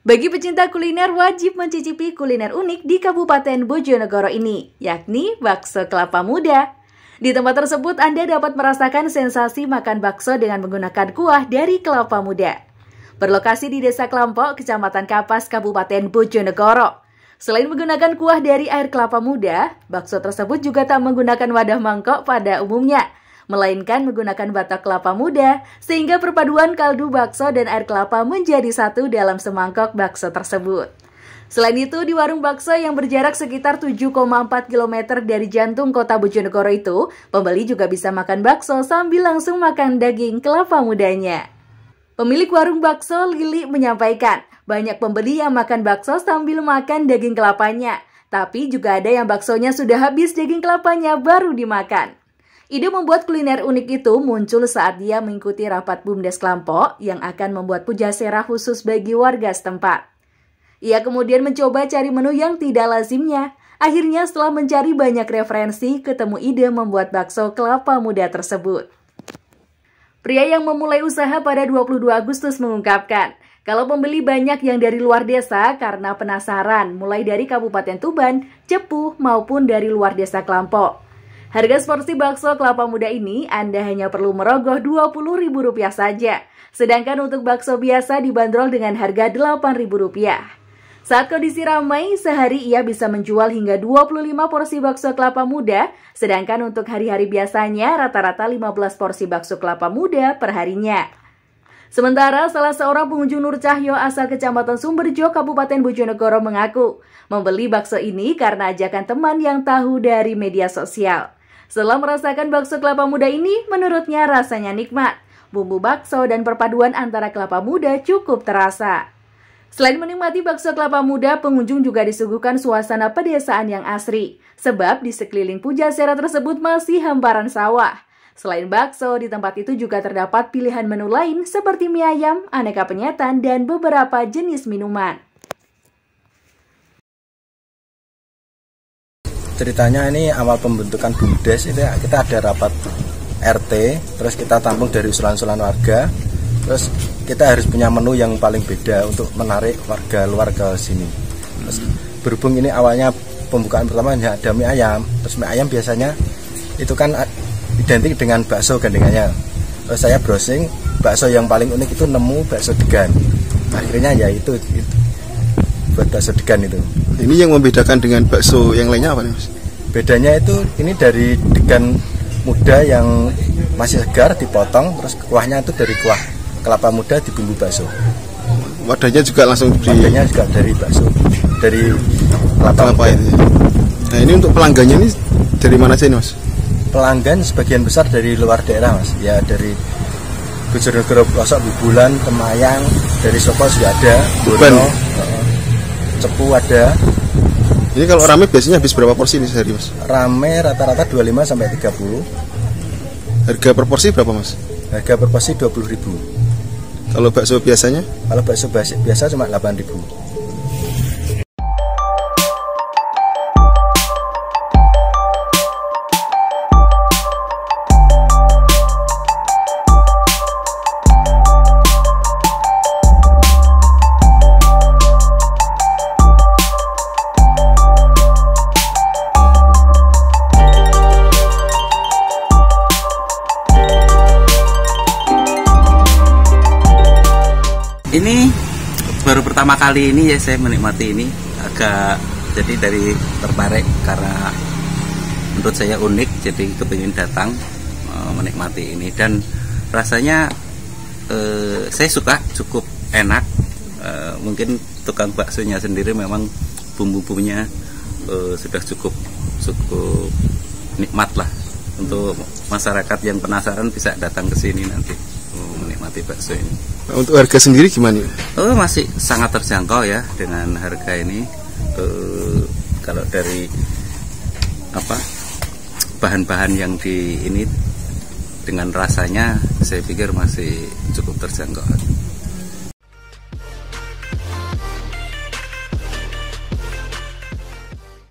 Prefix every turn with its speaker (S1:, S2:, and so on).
S1: Bagi pecinta kuliner wajib mencicipi kuliner unik di Kabupaten Bojonegoro ini, yakni bakso kelapa muda. Di tempat tersebut Anda dapat merasakan sensasi makan bakso dengan menggunakan kuah dari kelapa muda. Berlokasi di Desa Klampok, Kecamatan Kapas, Kabupaten Bojonegoro. Selain menggunakan kuah dari air kelapa muda, bakso tersebut juga tak menggunakan wadah mangkok pada umumnya, melainkan menggunakan batok kelapa muda, sehingga perpaduan kaldu bakso dan air kelapa menjadi satu dalam semangkok bakso tersebut. Selain itu, di warung bakso yang berjarak sekitar 7,4 km dari jantung kota Bojonegoro itu, pembeli juga bisa makan bakso sambil langsung makan daging kelapa mudanya. Pemilik warung bakso, Lili, menyampaikan, banyak pembeli yang makan bakso sambil makan daging kelapanya, tapi juga ada yang baksonya sudah habis daging kelapanya baru dimakan. Ide membuat kuliner unik itu muncul saat dia mengikuti rapat BUMDes Klampok yang akan membuat pujasera khusus bagi warga setempat. Ia kemudian mencoba cari menu yang tidak lazimnya. Akhirnya setelah mencari banyak referensi, ketemu ide membuat bakso kelapa muda tersebut. Pria yang memulai usaha pada 22 Agustus mengungkapkan, kalau pembeli banyak yang dari luar desa karena penasaran, mulai dari Kabupaten Tuban, Cepu, maupun dari luar desa Klampok. Harga seporsi bakso kelapa muda ini Anda hanya perlu merogoh Rp20.000 saja. Sedangkan untuk bakso biasa dibanderol dengan harga Rp8.000. Saat kondisi ramai, sehari ia bisa menjual hingga 25 porsi bakso kelapa muda. Sedangkan untuk hari-hari biasanya rata-rata 15 porsi bakso kelapa muda per harinya. Sementara salah seorang pengunjung Nur Cahyo asal Kecamatan Sumberjo, Kabupaten Bojonegoro mengaku membeli bakso ini karena ajakan teman yang tahu dari media sosial. Setelah merasakan bakso kelapa muda ini, menurutnya rasanya nikmat. Bumbu bakso dan perpaduan antara kelapa muda cukup terasa. Selain menikmati bakso kelapa muda, pengunjung juga disuguhkan suasana pedesaan yang asri. Sebab di sekeliling pujasera tersebut masih hamparan sawah. Selain bakso, di tempat itu juga terdapat pilihan menu lain seperti mie ayam, aneka penyetan, dan beberapa jenis minuman.
S2: Ceritanya ini awal pembentukan BUMDes itu kita ada rapat RT, terus kita tampung dari usulan-usulan warga, terus kita harus punya menu yang paling beda untuk menarik warga luar ke sini. Terus berhubung ini awalnya pembukaan pertama hanya ada mie ayam, terus mie ayam biasanya itu kan identik dengan bakso gandengannya. Terus saya browsing, bakso yang paling unik itu nemu bakso degan. Akhirnya ya itu buat bakso degan itu.
S3: Ini yang membedakan dengan bakso yang lainnya apa nih, Mas?
S2: Bedanya itu ini dari degan muda yang masih segar dipotong, terus kuahnya itu dari kuah kelapa muda di bumbu bakso.
S3: Wadahnya juga langsung
S2: wadahnya juga dari bakso, dari kelapa
S3: itu. Nah, ini untuk pelanggannya ini dari mana sih, Mas?
S2: Pelanggan sebagian besar dari luar daerah, Mas. Ya dari Bojonegoro, Pelosok, Bubulan, Temayang, dari Soko juga ada, Bono, Cepu ada.
S3: Ini kalau rame biasanya habis berapa porsi nih sehari, Mas?
S2: Rame rata-rata 25 sampai 30.
S3: Harga per porsi berapa, Mas?
S2: Harga per porsi 20.000.
S3: Kalau bakso biasanya?
S2: Kalau bakso biasa cuma 8.000.
S4: Ini baru pertama kali ini ya saya menikmati ini, agak jadi dari tertarik karena menurut saya unik, jadi kepingin datang menikmati ini dan rasanya saya suka, cukup enak. Mungkin tukang baksonya sendiri memang bumbu-bumbunya sudah cukup nikmat lah, untuk masyarakat yang penasaran bisa datang ke sini nanti menikmati bakso ini.
S3: Untuk harga sendiri gimana?
S4: Masih sangat terjangkau ya dengan harga ini. Kalau dari bahan-bahan yang di ini dengan rasanya, saya pikir masih cukup terjangkau.